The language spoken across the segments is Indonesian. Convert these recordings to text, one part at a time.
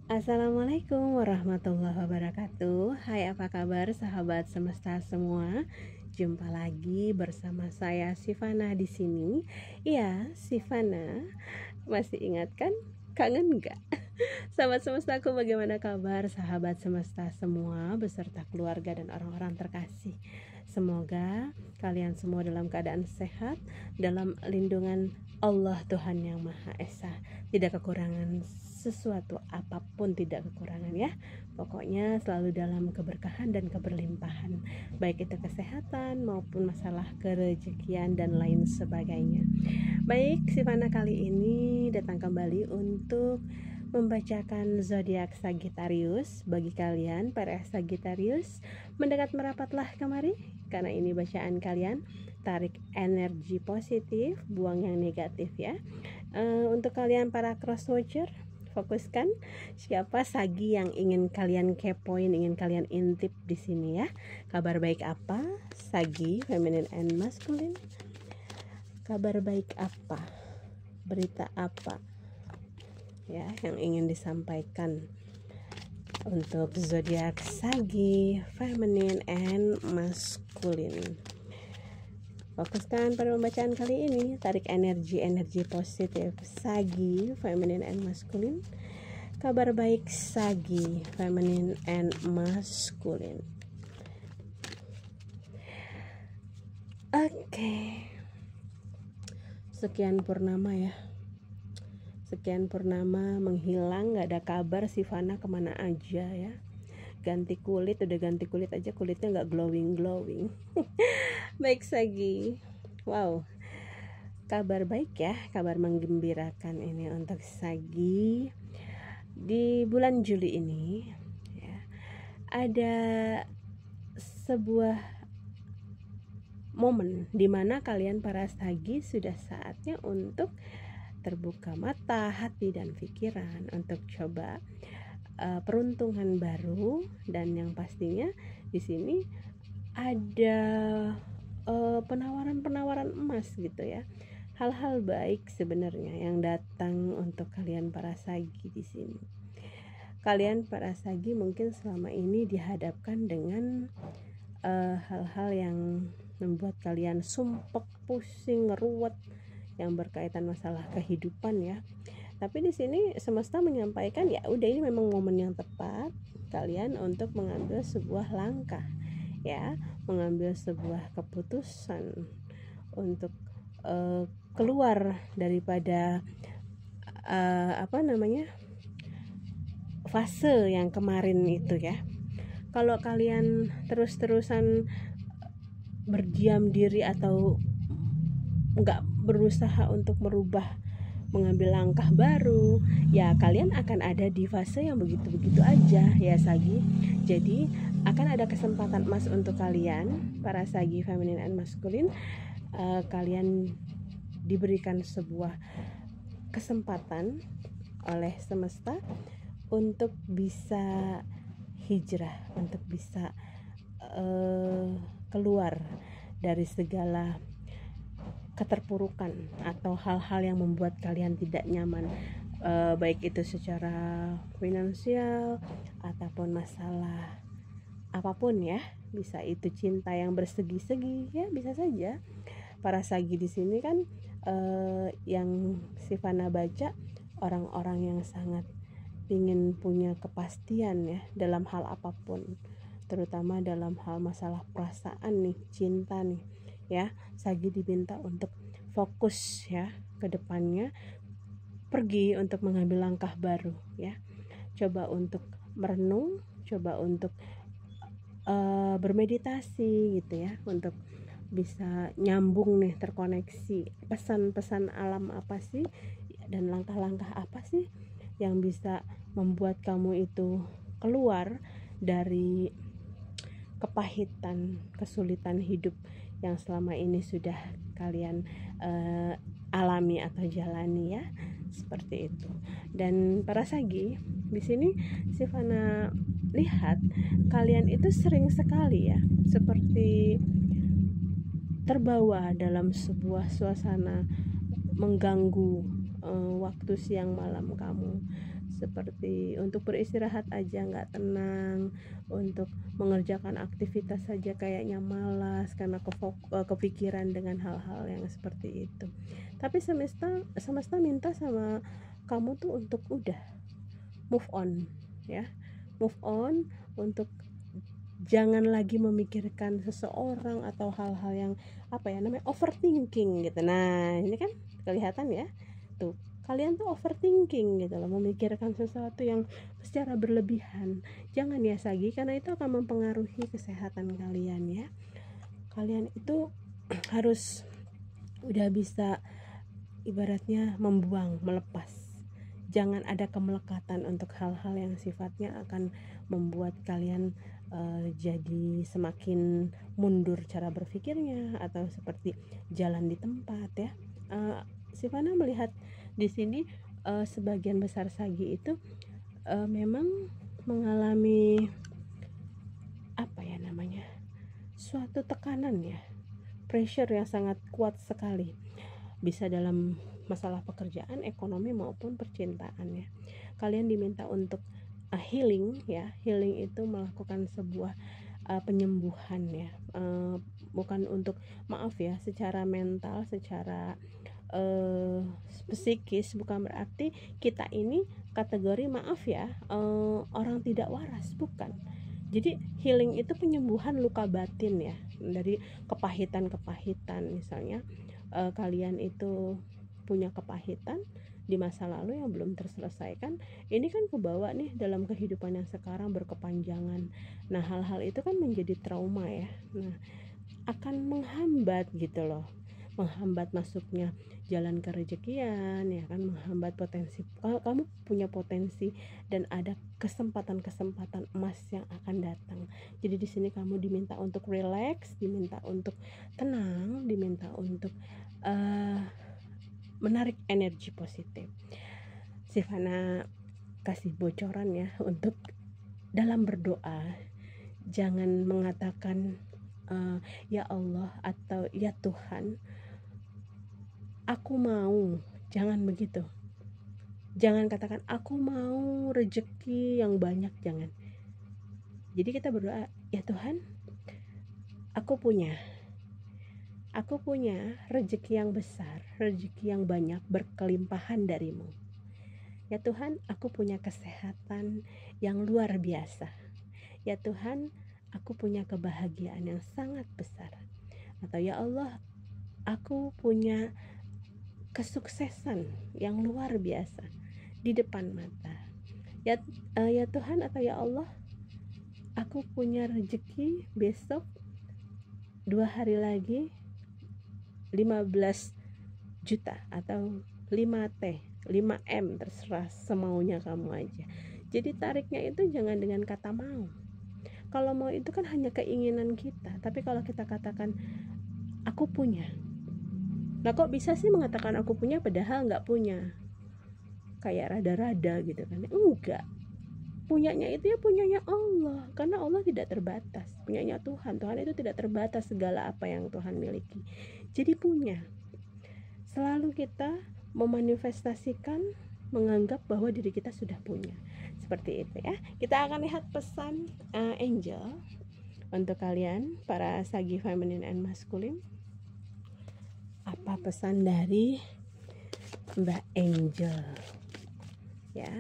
Assalamualaikum warahmatullahi wabarakatuh. Hai, apa kabar sahabat semesta semua? Jumpa lagi bersama saya Sivana di sini. Iya, Sivana. Masih ingat kan? Kangen nggak? Sahabat semestaku, bagaimana kabar sahabat semesta semua beserta keluarga dan orang-orang terkasih? Semoga kalian semua dalam keadaan sehat, dalam lindungan Allah Tuhan Yang Maha Esa, tidak kekurangan sesuatu apapun, tidak kekurangan ya. Pokoknya selalu dalam keberkahan dan keberlimpahan, baik itu kesehatan maupun masalah kerejekian dan lain sebagainya. Baik, Sivana kali ini datang kembali untuk membacakan zodiak Sagittarius. Bagi kalian para Sagittarius, mendekat merapatlah kemari, karena ini bacaan kalian. Tarik energi positif, buang yang negatif ya. Untuk kalian para cross watcher, fokuskan siapa Sagi yang ingin kalian kepoin, ingin kalian intip di sini ya. Kabar baik apa Sagi, feminine and masculine? Kabar baik apa? Berita apa ya yang ingin disampaikan untuk zodiak Sagi, feminine and masculine? Fokuskan pada pembacaan kali ini. Tarik energi positif Sagi, feminine and masculine. Kabar baik Sagi, feminine and masculine. Oke. Sekian purnama ya. Sekian purnama menghilang, gak ada kabar. Sivana kemana aja ya. Ganti kulit, udah ganti kulit aja kulitnya gak glowing. Baik Sagi, wow, kabar baik ya, kabar menggembirakan ini untuk Sagi di bulan Juli ini ya. Ada sebuah momen dimana kalian para Sagi sudah saatnya untuk terbuka mata, hati dan pikiran untuk coba peruntungan baru. Dan yang pastinya di sini ada penawaran emas gitu ya. Hal-hal baik sebenarnya yang datang untuk kalian para Sagi di sini. Kalian para Sagi mungkin selama ini dihadapkan dengan hal-hal yang membuat kalian sumpek, pusing, ruwet yang berkaitan masalah kehidupan ya. Tapi di sini semesta menyampaikan ya udah, ini memang momen yang tepat kalian untuk mengambil sebuah langkah ya, mengambil sebuah keputusan untuk keluar daripada fase yang kemarin itu ya. Kalau kalian terus-terusan berdiam diri atau nggak berusaha untuk merubah, mengambil langkah baru, ya kalian akan ada di fase yang begitu-begitu aja ya Sagi. Jadi akan ada kesempatan emas untuk kalian para Sagi feminine and masculine. Kalian diberikan sebuah kesempatan oleh semesta untuk bisa hijrah, untuk bisa keluar dari segala keterpurukan atau hal-hal yang membuat kalian tidak nyaman, baik itu secara finansial ataupun masalah apapun ya. Bisa itu cinta yang bersegi-segi ya, bisa saja. Para Sagi di sini kan yang Sivana baca orang-orang yang sangat ingin punya kepastian ya dalam hal apapun, terutama dalam hal masalah perasaan nih, cinta nih ya. Sagi diminta untuk fokus ya ke depannya, pergi untuk mengambil langkah baru ya. Coba untuk merenung, coba untuk bermeditasi gitu ya, untuk bisa nyambung nih, terkoneksi pesan-pesan alam apa sih dan langkah-langkah apa sih yang bisa membuat kamu itu keluar dari kepahitan, kesulitan hidup yang selama ini sudah kalian alami atau jalani ya, seperti itu. Dan para Sagi di sini Sivana lihat kalian itu sering sekali ya seperti terbawa dalam sebuah suasana mengganggu waktu siang malam kamu, seperti untuk beristirahat aja nggak tenang, untuk mengerjakan aktivitas saja kayaknya malas karena kepikiran dengan hal-hal yang seperti itu. Tapi semesta semesta minta sama kamu tuh untuk udah move on, ya, move on, untuk jangan lagi memikirkan seseorang atau hal-hal yang apa ya namanya overthinking gitu. Nah ini kan kelihatan ya, tuh kalian tuh overthinking gitu loh, memikirkan sesuatu yang secara berlebihan. Jangan ya Sagi, karena itu akan mempengaruhi kesehatan kalian ya. Kalian itu harus udah bisa ibaratnya membuang, melepas. Jangan ada kemelekatan untuk hal-hal yang sifatnya akan membuat kalian jadi semakin mundur cara berpikirnya atau seperti jalan di tempat ya. Sivana melihat di sini sebagian besar Sagi itu memang mengalami apa ya namanya, suatu tekanan ya, pressure yang sangat kuat sekali, bisa dalam masalah pekerjaan, ekonomi maupun percintaan ya. Kalian diminta untuk healing ya. Healing itu melakukan sebuah penyembuhan ya, bukan untuk, maaf ya, secara mental, secara psikis, bukan berarti kita ini kategori, maaf ya, orang tidak waras, bukan. Jadi healing itu penyembuhan luka batin ya, dari kepahitan-kepahitan. Misalnya kalian itu punya kepahitan di masa lalu yang belum terselesaikan, ini kan kebawa nih dalam kehidupan yang sekarang berkepanjangan. Nah hal-hal itu kan menjadi trauma ya. Nah akan menghambat gitu loh, menghambat masuknya jalan kerejekian ya kan, menghambat potensi. Kamu punya potensi dan ada kesempatan-kesempatan emas yang akan datang. Jadi di sini kamu diminta untuk relax, diminta untuk tenang, diminta untuk menarik energi positif. Sivana kasih bocoran ya, untuk dalam berdoa jangan mengatakan ya Allah atau ya Tuhan aku mau, jangan begitu. Jangan katakan aku mau rezeki yang banyak, jangan. Jadi kita berdoa, ya Tuhan aku punya rezeki yang besar, rezeki yang banyak, berkelimpahan darimu. Ya Tuhan, aku punya kesehatan yang luar biasa. Ya Tuhan, aku punya kebahagiaan yang sangat besar. Atau ya Allah, aku punya kesuksesan yang luar biasa di depan mata. Ya Tuhan, atau ya Allah, aku punya rezeki besok 2 hari lagi 15 juta atau 5T, 5M, terserah semaunya kamu aja. Jadi tariknya itu jangan dengan kata mau. Kalau mau itu kan hanya keinginan kita, tapi kalau kita katakan aku punya, nah kok bisa sih mengatakan aku punya padahal nggak punya, kayak rada-rada gitu kan. Enggak, punyanya itu ya punyanya Allah, karena Allah tidak terbatas. Punyanya Tuhan itu tidak terbatas segala apa yang Tuhan miliki. Jadi punya, selalu kita memanifestasikan, menganggap bahwa diri kita sudah punya, seperti itu ya. Kita akan lihat pesan angel untuk kalian para Sagi feminine and masculine. Apa pesan dari Mbak Angel ya?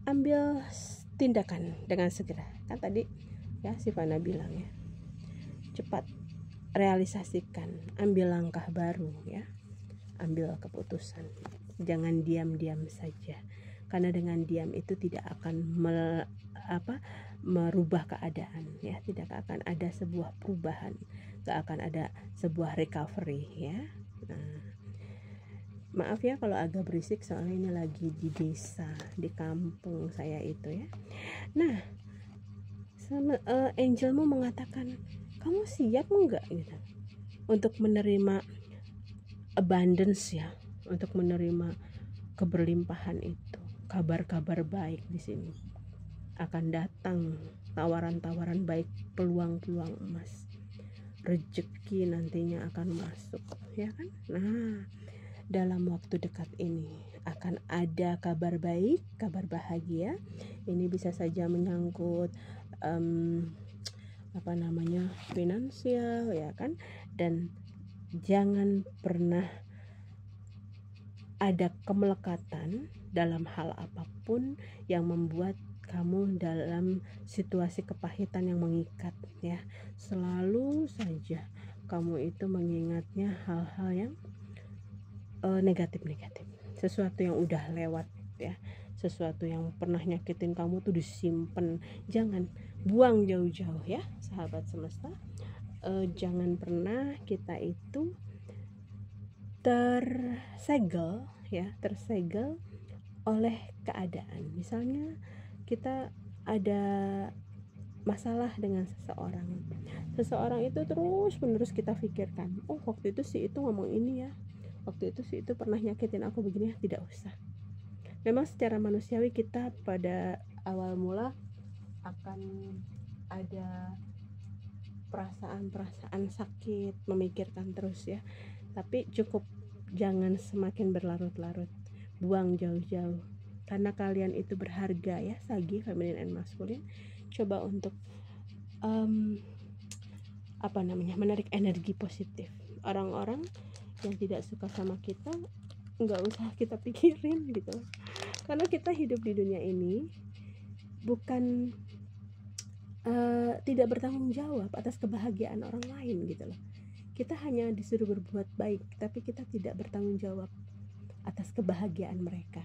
Ambil tindakan dengan segera, kan tadi ya Sivana bilang ya, cepat realisasikan, ambil langkah baru ya, ambil keputusan, jangan diam-diam saja, karena dengan diam itu tidak akan merubah keadaan ya, tidak akan ada sebuah perubahan, gak akan ada sebuah recovery ya. Nah, maaf ya kalau agak berisik, soalnya ini lagi di desa, di kampung saya itu ya. Nah sama angelmu mengatakan, kamu siap enggak gitu untuk menerima abundance ya, untuk menerima keberlimpahan itu. Kabar-kabar baik di sini akan datang, tawaran-tawaran baik, peluang-peluang emas, rezeki nantinya akan masuk ya kan. Nah dalam waktu dekat ini akan ada kabar baik, kabar bahagia. Ini bisa saja menyangkut finansial, ya kan. Dan jangan pernah ada kemelekatan dalam hal apapun yang membuat kamu dalam situasi kepahitan yang mengikat, ya. Selalu saja kamu itu mengingatnya hal-hal yang negatif-negatif, sesuatu yang udah lewat, ya, sesuatu yang pernah nyakitin kamu tuh disimpan, jangan, buang jauh-jauh, ya sahabat semesta. Jangan pernah kita itu tersegel oleh keadaan. Misalnya kita ada masalah dengan seseorang itu terus menerus kita pikirkan, oh waktu itu si itu ngomong ini ya, waktu itu si itu pernah nyakitin aku begini ya. Tidak usah. Memang secara manusiawi kita pada awal mula akan ada perasaan sakit, memikirkan terus, ya. Tapi cukup jangan semakin berlarut-larut, buang jauh-jauh, karena kalian itu berharga, ya, Sagi, feminine and masculine. Coba untuk menarik energi positif. Orang-orang yang tidak suka sama kita nggak usah kita pikirin gitu, karena kita hidup di dunia ini bukan tidak bertanggung jawab atas kebahagiaan orang lain gitu loh. Kita hanya disuruh berbuat baik, tapi kita tidak bertanggung jawab atas kebahagiaan mereka.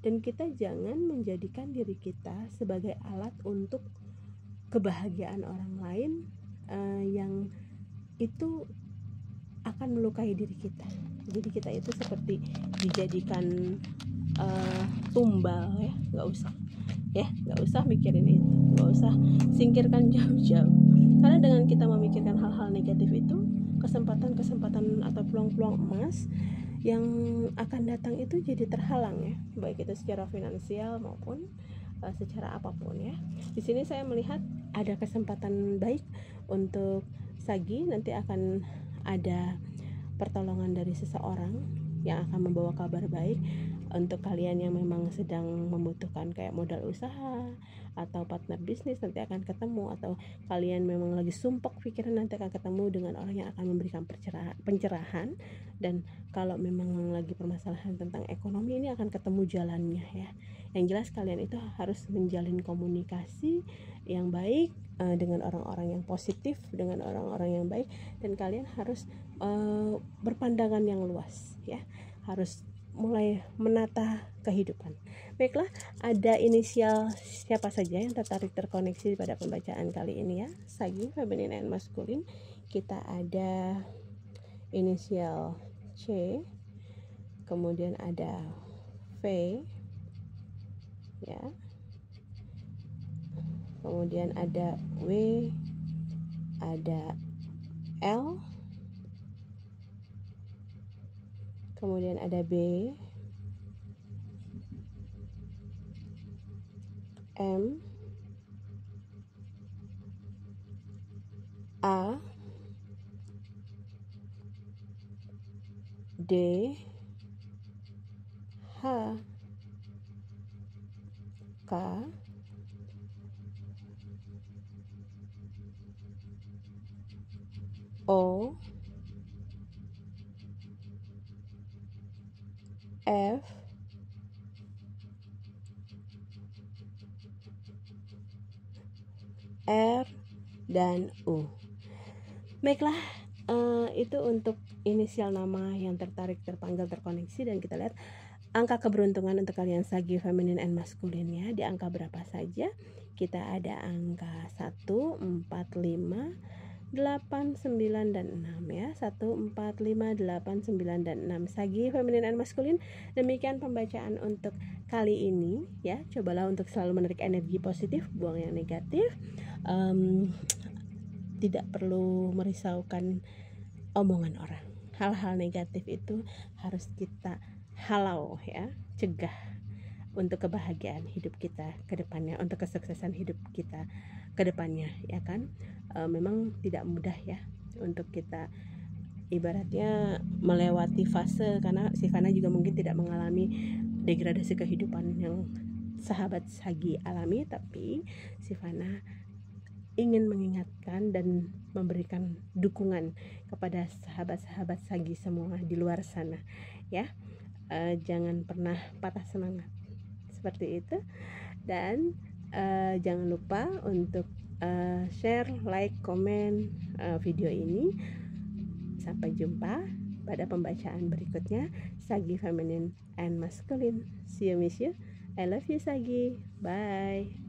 Dan kita jangan menjadikan diri kita sebagai alat untuk kebahagiaan orang lain yang itu akan melukai diri kita. Jadi kita itu seperti dijadikan tumbal, ya. Nggak usah mikirin itu, nggak usah singkirkan jauh-jauh, karena dengan kita memikirkan hal-hal negatif itu, kesempatan atau peluang-peluang emas yang akan datang itu jadi terhalang, ya, baik itu secara finansial maupun secara apapun, ya. Di sini saya melihat ada kesempatan baik untuk Sagi, nanti akan ada pertolongan dari seseorang yang akan membawa kabar baik untuk kalian yang memang sedang membutuhkan kayak modal usaha atau partner bisnis, nanti akan ketemu, atau kalian memang lagi sumpek pikiran, nanti akan ketemu dengan orang yang akan memberikan pencerahan. Dan kalau memang lagi permasalahan tentang ekonomi, ini akan ketemu jalannya, ya. Yang jelas kalian itu harus menjalin komunikasi yang baik dengan orang-orang yang positif, dengan orang-orang yang baik, dan kalian harus berpandangan yang luas, ya, harus mulai menata kehidupan. Baiklah, ada inisial siapa saja yang tertarik terkoneksi pada pembacaan kali ini, ya, Sagi, feminine and masculine. Kita ada inisial C, kemudian ada V, ya, kemudian ada W, ada L, kemudian ada B, M, A, D, H, K, O, F, R, dan U. Baiklah, itu untuk inisial nama yang terpanggil terkoneksi, dan kita lihat angka keberuntungan untuk kalian Sagi, feminine and masculine, ya. Di angka berapa saja? Kita ada angka 1, 4, 5, 8, 9, dan 6, ya. 1, 4, 5, 8, 9, dan 6 Sagi, feminine and masculine. Demikian pembacaan untuk kali ini, ya. Cobalah untuk selalu menarik energi positif, buang yang negatif. Tidak perlu merisaukan omongan orang. Hal-hal negatif itu harus kita halau, ya, cegah untuk kebahagiaan hidup kita ke depannya, untuk kesuksesan hidup kita ke depannya, ya kan. Memang tidak mudah, ya, untuk kita ibaratnya melewati fase, karena Sivana juga mungkin tidak mengalami degradasi kehidupan yang sahabat Sagi alami, tapi Sivana ingin mengingatkan dan memberikan dukungan kepada sahabat-sahabat Sagi semua di luar sana ya. Jangan pernah patah semangat seperti itu, dan jangan lupa untuk share, like, komen video ini. Sampai jumpa pada pembacaan berikutnya, Sagi Feminine and Masculine. See you, miss you. I love you, Sagi. Bye.